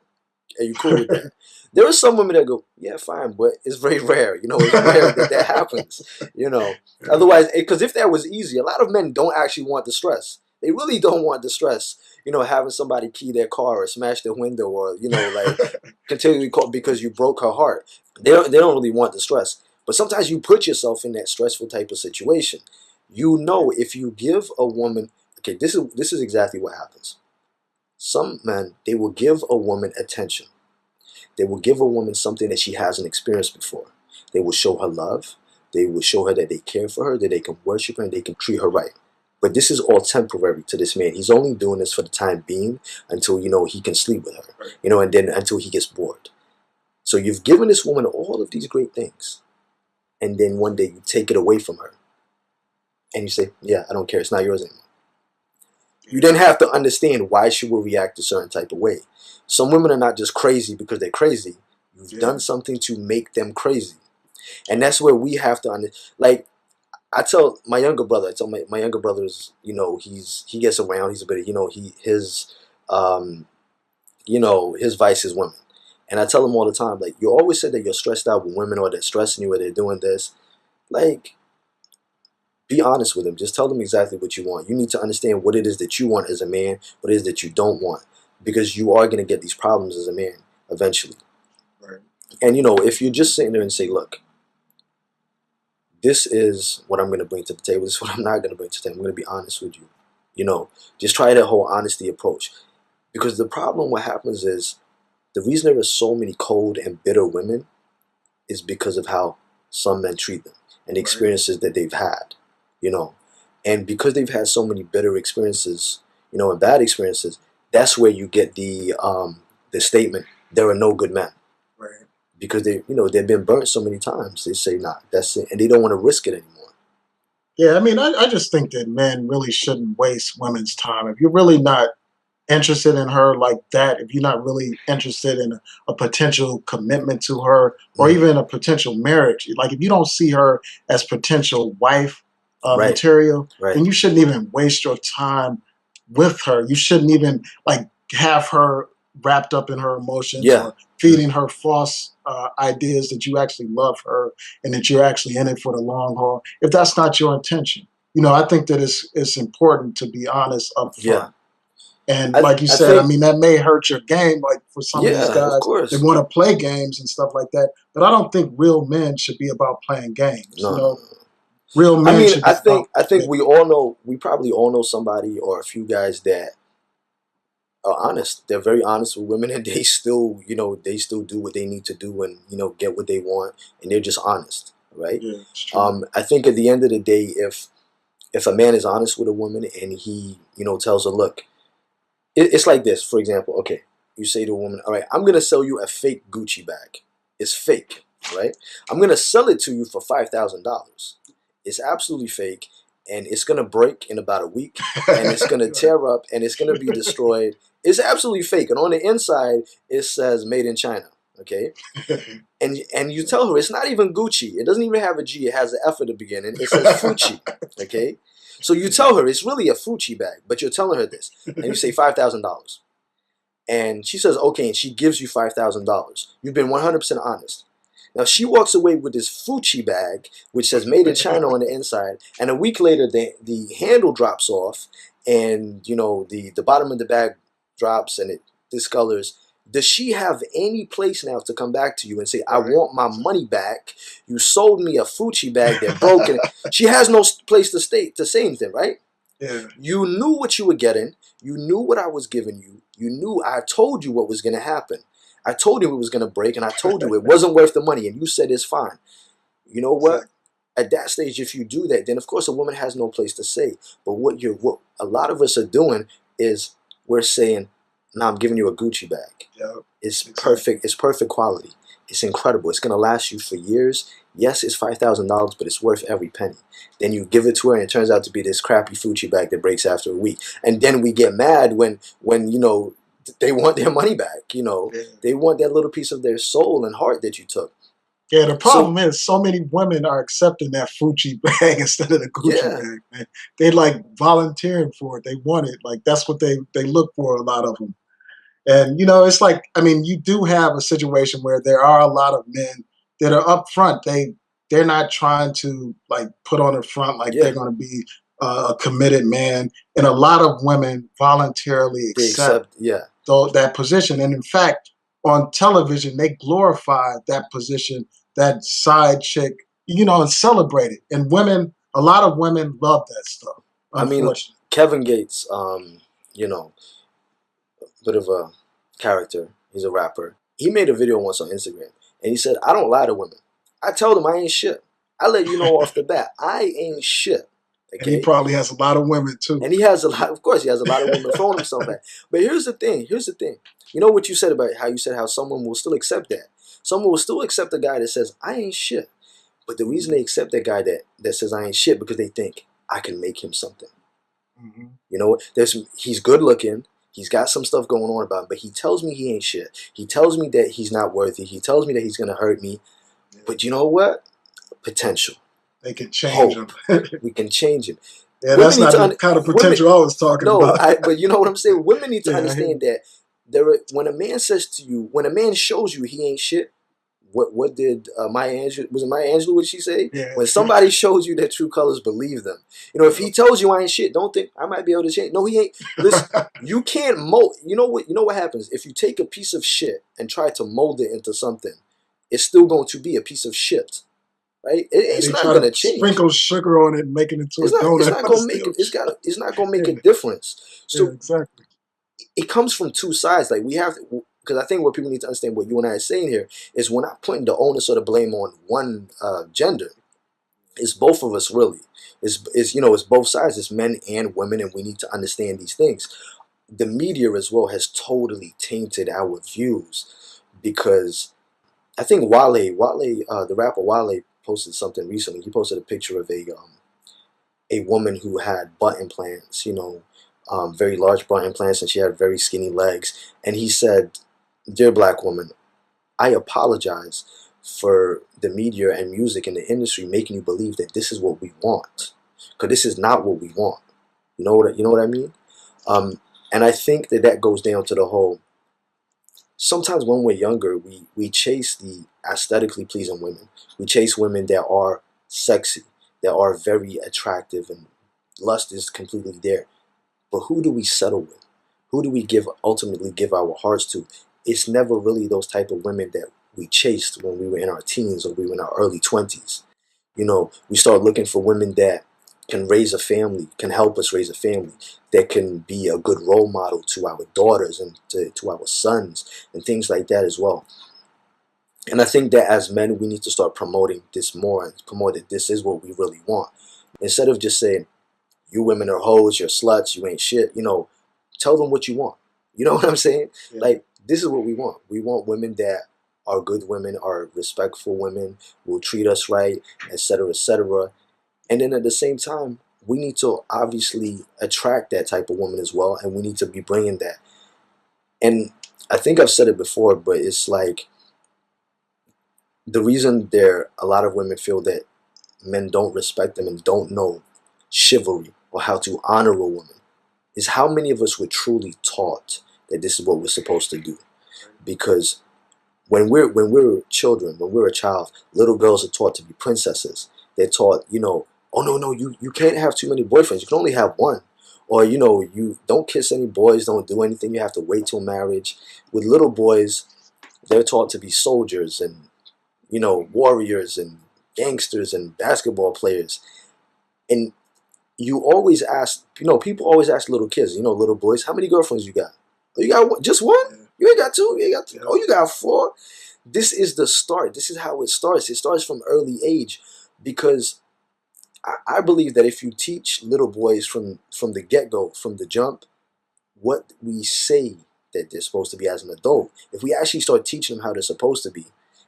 Are you cool with that?" There are some women that go, "Yeah, fine," but it's very rare. It's rare that that happens. Yeah. Otherwise, because if that was easy, a lot of men don't actually want the stress. They really don't want the stress. Having somebody key their car or smash their window, or like continually call because you broke her heart. They don't really want the stress. But sometimes you put yourself in that stressful type of situation. If you give a woman, okay, this is exactly what happens. Some men, they will give a woman attention. They will give a woman something that she hasn't experienced before. They will show her love. They will show her that they care for her, that they can worship her, and they can treat her right. But this is all temporary to this man. He's only doing this for the time being until he can sleep with her, Right. and then until he gets bored. So you've given this woman all of these great things, and then one day you take it away from her, and you say, "Yeah, I don't care. It's not yours anymore." You Yeah. then have to understand why she will react a certain type of way. Some women are not just crazy because they're crazy. You've Yeah. done something to make them crazy. And that's where we have to like I tell my younger brother, I tell my younger brothers, he gets around, he's a bit, um his vice is women. And I tell him all the time, like, you always said that you're stressed out with women, or they're stressing you, or they're doing this. Like, be honest with them. Just tell them exactly what you want. You need to understand what it is that you want as a man, what it is that you don't want. Because you are going to get these problems as a man eventually. Right. And if you're just sitting there and say, look, this is what I'm going to bring to the table, this is what I'm not going to bring to the table, I'm going to be honest with you. Just try that whole honesty approach. Because the problem, what happens is, the reason there are so many cold and bitter women is because of how some men treat them and the Right. experiences that they've had, you know. And because they've had so many bitter experiences, and bad experiences, that's where you get the statement, "There are no good men," Right. because they've been burnt so many times. They say, "Nah, that's it," and they don't want to risk it anymore. Yeah. I mean, I just think that men really shouldn't waste women's time. If you're really not interested in her like that, if you're not really interested in a potential commitment to her or Mhm. even a potential marriage, like if you don't see her as potential wife Right, material, right, then you shouldn't even waste your time with her. You shouldn't even like have her wrapped up in her emotions yeah, or feeding her false ideas that you actually love her and that you're actually in it for the long haul. If that's not your intention, I think that it's important to be honest up yeah. front. And I like you I said, I think mean, that may hurt your game, like for some of these yeah, of guys, they course. want to play games and stuff like that. But I don't think real men should be about playing games. No, no, no. Real I men mean, should I be about think I think commitment. we probably all know somebody or a few guys that are honest. They're very honest with women, and they still do what they need to do, and get what they want, and they're just honest, right? Yeah, it's true. I think at the end of the day, if a man is honest with a woman and he tells her, look, it's like this. For example, okay, you say to a woman, all right, I'm gonna sell you a fake Gucci bag. It's fake, right? I'm gonna sell it to you for $5,000. It's absolutely fake, and it's gonna break in about a week, and it's gonna Right. tear up, and it's gonna be destroyed. It's absolutely fake, and on the inside it says "Made in China." Okay, and you tell her it's not even Gucci. It doesn't even have a G. It has an F at the beginning. It says Fuji. Okay, so you tell her it's really a Fuji bag, but you're telling her this, and you say $5,000, and she says okay, and she gives you $5,000. You've been 100% honest. Now she walks away with this Fuji bag, which says "Made in China" on the inside, and a week later the handle drops off, and the bottom of the bag drops, and it discolors. Does she have any place now to come back to you and say, "I Right. want my money back. You sold me a Fuji bag. They're broken." She has no place to say anything, right? Yeah. You knew what you were getting. You knew what I was giving you. You knew I told you what was going to happen. I told you it was gonna break, and I told you it wasn't worth the money, and you said it's fine. You know what? Exactly. At that stage, if you do that, then of course a woman has no place to say. But what a lot of us are doing is we're saying, "Nah, I'm giving you a Gucci bag. Yeah. It's Exactly. perfect. It's perfect quality. It's incredible. It's gonna last you for years. Yes, it's $5,000, but it's worth every penny." Then you give it to her, and it turns out to be this crappy Fuji bag that breaks after a week. And then we get mad when they want their money back. Yeah. They want that little piece of their soul and heart that you took. Yeah, the So problem is so many women are accepting that Fuji bag instead of the Gucci yeah, bag, man. They like volunteering for it. They want it. Like that's what they look for, a lot of them. And it's like, I mean, you do have a situation where there are a lot of men that are upfront. They're not trying to like put on the front like yeah, they're going to be a committed man, and a lot of women voluntarily they accept accept. Yeah, that position. And in fact, on television, they glorify that position, that side chick, and celebrate it. And women, a lot of women love that stuff, I mean, unfortunately. Kevin Gates, you know, bit of a character. He's a rapper. He made a video once on Instagram, and he said, "I don't lie to women. I tell them I ain't shit. I let you know off the bat, I ain't shit." And he Okay. probably has a lot of women too. And he has a lot, of course, he has a lot of women throwing himself at. But here's the thing. Here's the thing. You know what you said about how you said how someone will still accept that. Someone will still accept a guy that says I ain't shit. But the reason they accept that guy that says I ain't shit because they think I can make him something. Mhm. He's good looking. He's got some stuff going on about him, but he tells me he ain't shit. He tells me that he's not worthy. He tells me that he's gonna hurt me. Yeah. But you know what? Potential, They can change them. hope. We can change him. Yeah, Women that's need not to the kind of women. potential I was talking No, about. but you know what I'm saying. Women need to Yeah, I hear understand you. that when a man says to you, when a man shows you he ain't shit. What did Maya Angelou, was it Maya Angelou, what did she say? Yeah, When somebody shows you their true colors, believe them. If yeah. he tells you I ain't shit, don't think I might be able to change. No, he ain't. Listen, you can't mold. You know what happens if you take a piece of shit and try to mold it into something? It's still going to be a piece of shit, right? And It's they not try to gonna change. surinkle sugar on it and make it into It's a not. It's donut, not but it's gonna make still it. shit. It's not gonna make a Yeah, difference. yeah, So exactly. it comes from two sides. Like we have, because I think what people need to understand, what you and I are saying here, is we're not putting the onus or the blame on one gender. It's both of us really. It's both sides. It's men and women, and we need to understand these things. The media as well has totally tainted our views because I think the rapper Wale posted something recently. He posted a picture of a woman who had butt implants, very large butt implants, and she had very skinny legs. And he said, "Dear black woman, I apologize for the media and music and the industry making you believe that this is what we want, because this is not what we want." You know what I mean? And I think that goes down to the whole. Sometimes when we're younger, we chase the aesthetically pleasing women. We chase women that are sexy, that are very attractive, and lust is completely there. But who do we settle with? Who do we ultimately give our hearts to? It's never really those type of women that we chased when we were in our teens or we were in our early 20s. We start looking for women that can raise a family, can help us raise a family, that can be a good role model to our daughters and to our sons and things like that as well. And I think that as men, we need to start promoting this more and promote that this is what we really want. Instead of just saying, you women are hoes, you're sluts, you ain't shit. Tell them what you want. You know what I'm saying? Yeah. Like, this is what we want. We want women that are good women, are respectful women, will treat us right, etc., etc. And then at the same time, we need to obviously attract that type of woman as well, and we need to be bringing that. And I think I've said it before, but it's like the reason a lot of women feel that men don't respect them and don't know chivalry or how to honor a woman is how many of us were truly taught that this is what we're supposed to do. Because when we're children, when we're a child, little girls are taught to be princesses. They're taught, oh no, you can't have too many boyfriends. You can only have one. Or you don't kiss any boys, don't do anything. You have to wait till marriage. With little boys, they're taught to be soldiers and warriors and gangsters and basketball players. And people always ask little kids, little boys, how many girlfriends you got? Oh, you got one? Just one? You ain't got two. You ain't got three. Yeah. Oh, you got four. This is the start. This is how it starts. It starts from early age, because I believe that if you teach little boys from the get go, from the jump, what we say that they're supposed to be as an adult, if we actually start teaching them how they're supposed to be,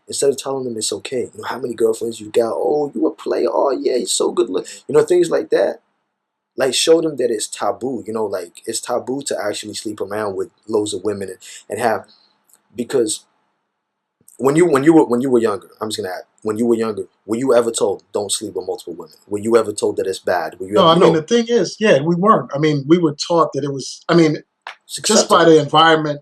instead of telling them it's okay, you know, how many girlfriends you got? Oh, you a player? Oh yeah, you're so good. You know, things like that. Like, show them that it's taboo. You know, like, it's taboo to actually sleep around with loads of women and have, because when you were younger, I'm just gonna add, when you were younger, were you ever told don't sleep with multiple women? Were you ever told that it's bad? Were you No, ever, I you mean, the know, thing is, yeah, we weren't. I mean, we were taught that it was, I mean, it's just by acceptable? the environment,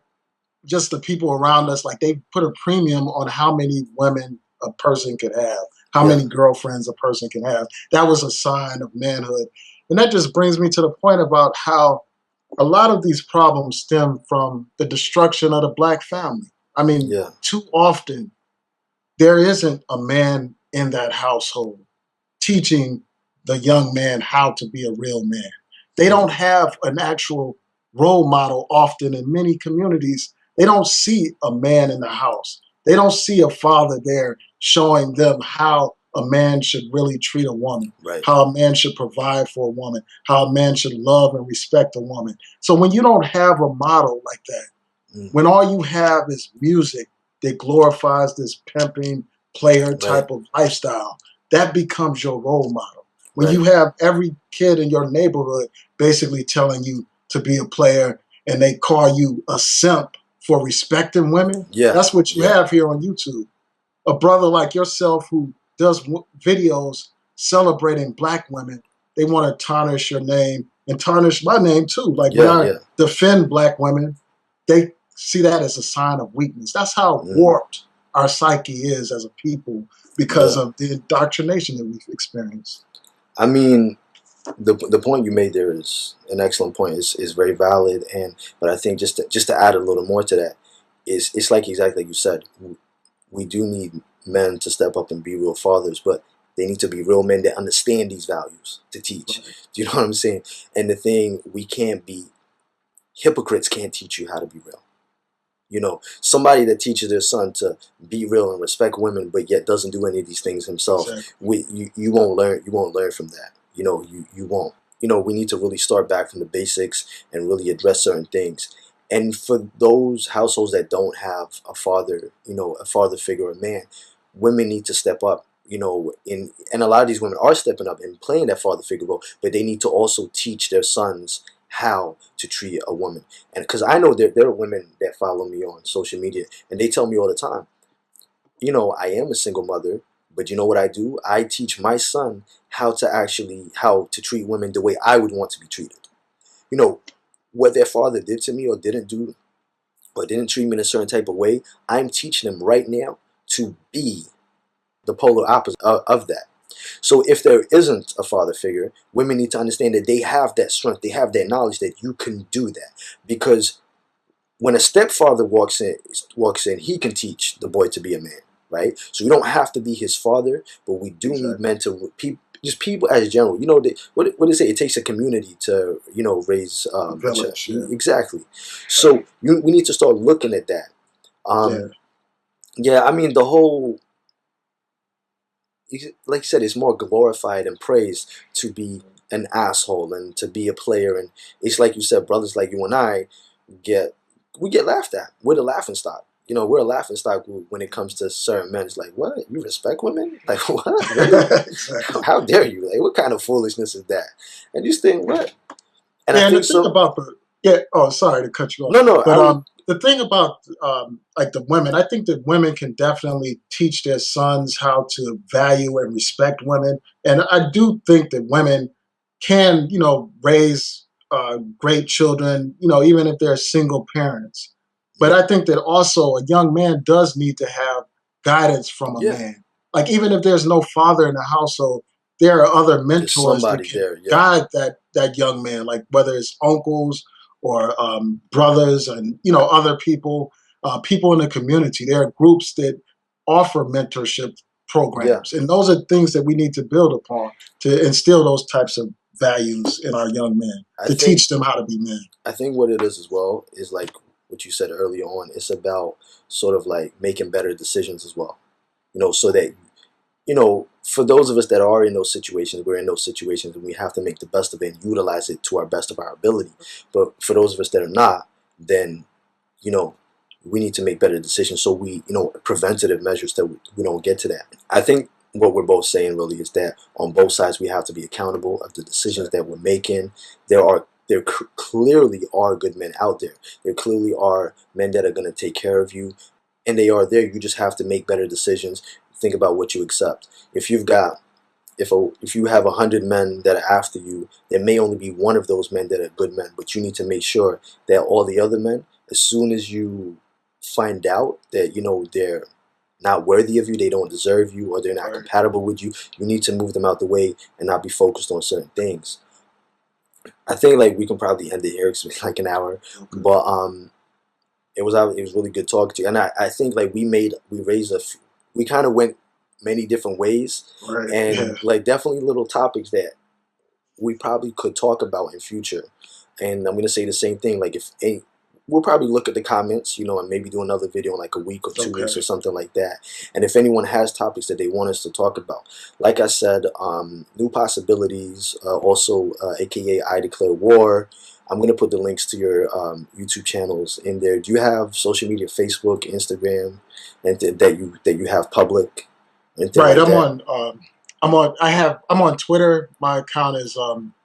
just the people around us, like they put a premium on how many women a person could have, how Yeah, many girlfriends a person can have. That was a sign of manhood. And that just brings me to the point about how a lot of these problems stem from the destruction of the black family. I mean, yeah, too often there isn't a man in that household teaching the young man how to be a real man. They don't mm, have an actual role model often in many communities. They don't see a man in the house. They don't see a father there showing them how a man should really treat a woman, right, how a man should provide for a woman, how a man should love and respect a woman. So when you don't have a model like that, mm, when all you have is music that glorifies this pimping player right, type of lifestyle, that becomes your role model. When right, you have every kid in your neighborhood basically telling you to be a player and they call you a simp for respecting women, yeah, that's what you yeah, have here on YouTube. A brother like yourself who does videos celebrating black women, they want to tarnish your name and tarnish my name too. Like when yeah, I yeah, defend black women, they see that as a sign of weakness. That's how mm, warped our psyche is as a people because yeah. of the indoctrination that we've experienced. I mean, the point you made there is an excellent point. Is very valid, and but I think just to add a little more to that, is it's like exactly like you said. We do need men to step up and be real fathers, but they need to be real men that understand these values to teach. Right. Do you know what I'm saying? And the thing, we can't be hypocrites. Can't teach you how to be real. You know, somebody that teaches their son to be real and respect women, but yet doesn't do any of these things himself, Exactly. you won't learn. You won't learn from that. You know, you won't. You know, we need to really start back from the basics and really address certain things. And for those households that don't have a father, you know, a father figure, a man, women need to step up. You know, and a lot of these women are stepping up and playing that father figure role, but they need to also teach their sons how to treat a woman. And because I know there are women that follow me on social media, and they tell me all the time, you know, I am a single mother, but you know what I do? I teach my son how to treat women the way I would want to be treated. You know, what their father did to me or didn't do, or didn't treat me in a certain type of way, I'm teaching them right now to be the polar opposite of that. So if there isn't a father figure, women need to understand that they have that strength, they have that knowledge that you can do that. Because when a stepfather walks in, he can teach the boy to be a man, right? So you don't have to be his father, but we do need Exactly. men to just people as general. You know, what they say? It takes a community to, you know, raise A a child. village. Yeah. Exactly. Right. So we need to start looking at that. Yeah. Um, yeah, I mean the whole, like you said, it's more glorified and praised to be an asshole and to be a player. And it's like you said, brothers like you and I get we get laughed at. We're the laughing stock. You know, we're a laughing stock when it comes to certain men. It's like, what? You respect women? Like, what? Really? Exactly. How dare you? Like, what kind of foolishness is that? And you think, what? And I Yeah, and the think thing some. about the yeah, oh, sorry to cut you off, No, no. but I was. the thing about like the women, I think that women can definitely teach their sons how to value and respect women, and I do think that women can, you know, raise great children, you know, even if they're single parents. But Yeah, I think that also a young man does need to have guidance from a yeah. man. Like even if there's no father in the household, there are other There's mentors that somebody can there. Yeah, guide that young man, like whether it's uncles or brothers and you know other people, people in the community. There are groups that offer mentorship yeah. programs, and those are things that we need to build upon to instill those types of values in our young men I to think teach them how to be men. I think what it is as well is like what you said earlier on. It's about sort of like making better decisions as well. So that for those of us that are in those situations, we're in those situations and we have to make the best of it and utilize it to our best of our ability. But for those of us that are not, then, you know, we need to make better decisions so we, preventative measures that we don't get to that. I think what we're both saying really is that on both sides we have to be accountable of the decisions that we're making. There clearly are good men out there. There clearly are men that are going to take care of you, and they are there. You just have to make better decisions. Think about what you accept. If you've got if you have 100 men that are after you, there may only be one of those men that are good men, but you need to make sure that all the other men, as soon as you find out that they're not worthy of you, they don't deserve you, or they're not compatible with you, you need to move them out the way and not be focused on certain things. I think like we can probably end it here because it's like an hour, but it was really good talking to you, and I think like we kind of went many different ways, and like definitely little topics that we probably could talk about in future. And I'm gonna say the same thing. Like we'll probably look at the comments, and maybe do another video in like a week or 2 weeks or something like that. And if anyone has topics that they want us to talk about, like I said, New Possibilities, also aka I Declare War. I'm gonna put the links to your YouTube channels in there. Do you have social media, Facebook, Instagram, and that you have public? Right, like I'm on Twitter. My account is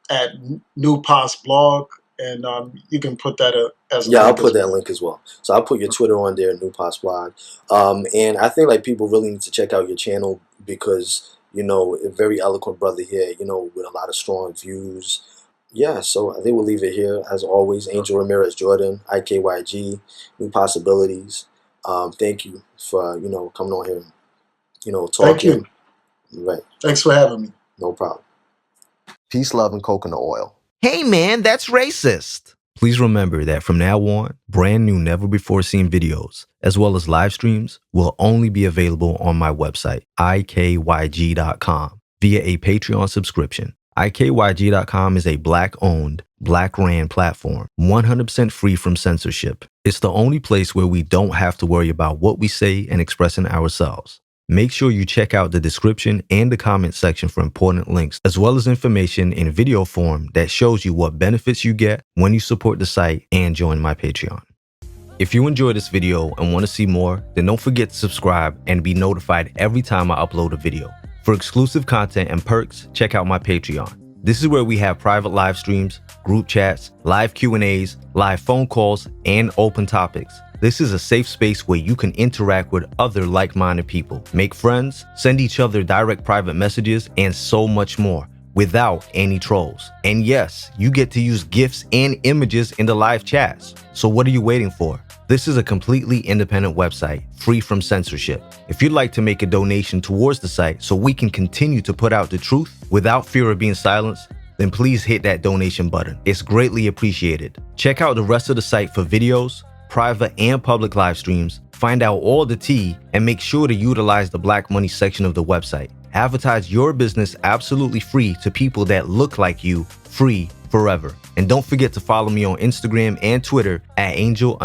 at New Pos Blog, and you can put that as a yeah, link. I'll put that link as well. So I'll put your Twitter on there, New Pos Blog. And I think like people really need to check out your channel because a very eloquent brother here, with a lot of strong views. Yeah, so I think we'll leave it here as always. Angel Ramirez-Jordan, IKYG, New Possibilities. Thank you for coming on here, talking. Thank you. Right. Thanks for having me. No problem. Peace, love, and coconut oil. Hey man, that's racist. Please remember that from now on, brand new never before seen videos, as well as live streams, will only be available on my website, ikyg.com, via a Patreon subscription. ikyg.com is a Black-owned, Black-ran platform, 100% free from censorship. It's the only place where we don't have to worry about what we say and expressing ourselves. Make sure you check out the description and the comment section for important links, as well as information in video form that shows you what benefits you get when you support the site and join my Patreon. If you enjoyed this video and want to see more, then don't forget to subscribe and be notified every time I upload a video. For exclusive content and perks, check out my Patreon. This is where we have private live streams, group chats, live Q&As, live phone calls, and open topics. This is a safe space where you can interact with other like-minded people, make friends, send each other direct private messages, and so much more without any trolls. And yes, you get to use GIFs and images in the live chats. So what are you waiting for? This is a completely independent website, free from censorship. If you'd like to make a donation towards the site so we can continue to put out the truth without fear of being silenced, then please hit that donation button. It's greatly appreciated. Check out the rest of the site for videos, private and public live streams, find out all the tea, and make sure to utilize the Black Money section of the website. Advertise your business absolutely free to people that look like you, free forever. And don't forget to follow me on Instagram and Twitter at angel_IKYG.